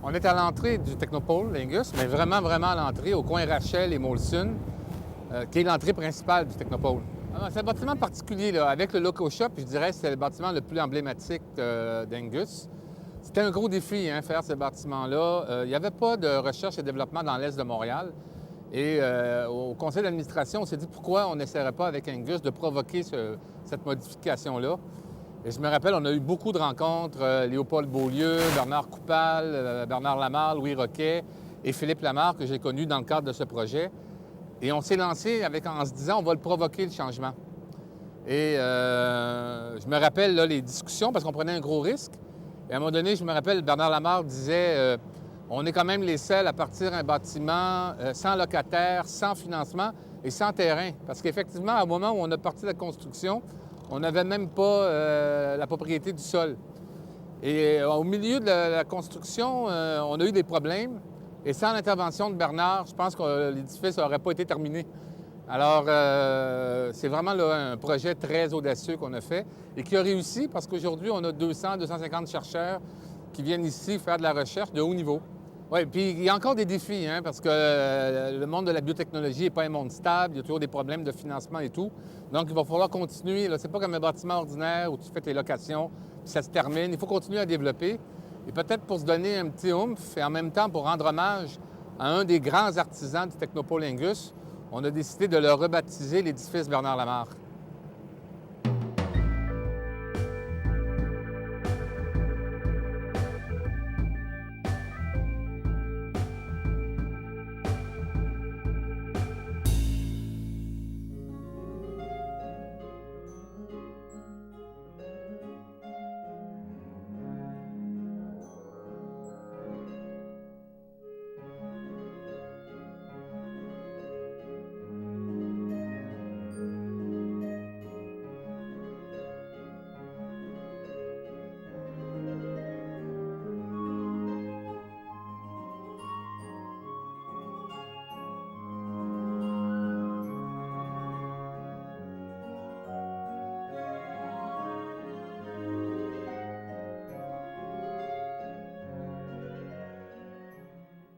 On est à l'entrée du Technopôle Lingus, mais vraiment à l'entrée, au coin Rachel et Molson, qui est l'entrée principale du Technopôle. C'est un bâtiment particulier, là. Avec le Loco Shop, je dirais que c'est le bâtiment le plus emblématique d'Angus. C'était un gros défi, faire ce bâtiment-là. Il n'y avait pas de recherche et développement dans l'Est de Montréal. Et au conseil d'administration, on s'est dit pourquoi on n'essaierait pas avec Angus de provoquer cette modification-là. Et je me rappelle, on a eu beaucoup de rencontres, Léopold Beaulieu, Bernard Coupal, Bernard Lamarre, Louis Roquet et Philippe Lamarre, que j'ai connu dans le cadre de ce projet. Et on s'est lancé en se disant, on va le provoquer, le changement. Et je me rappelle là, les discussions, parce qu'on prenait un gros risque. Et à un moment donné, je me rappelle, Bernard Lamarre disait, on est quand même les seuls à partir un bâtiment sans locataire, sans financement et sans terrain. Parce qu'effectivement, au moment où on a parti la construction, on n'avait même pas la propriété du sol. Et au milieu de la construction, on a eu des problèmes. Et sans l'intervention de Bernard, je pense que l'édifice n'aurait pas été terminé. Alors, c'est vraiment là, un projet très audacieux qu'on a fait et qui a réussi parce qu'aujourd'hui, on a 200-250 chercheurs qui viennent ici faire de la recherche de haut niveau. Oui, puis il y a encore des défis, parce que le monde de la biotechnologie n'est pas un monde stable, il y a toujours des problèmes de financement et tout. Donc, il va falloir continuer. C'est pas comme un bâtiment ordinaire où tu fais tes locations, puis ça se termine. Il faut continuer à développer. Et peut-être pour se donner un petit oomph et en même temps pour rendre hommage à un des grands artisans du Technopôle Lingus, on a décidé de le rebaptiser l'édifice Bernard Lamarre.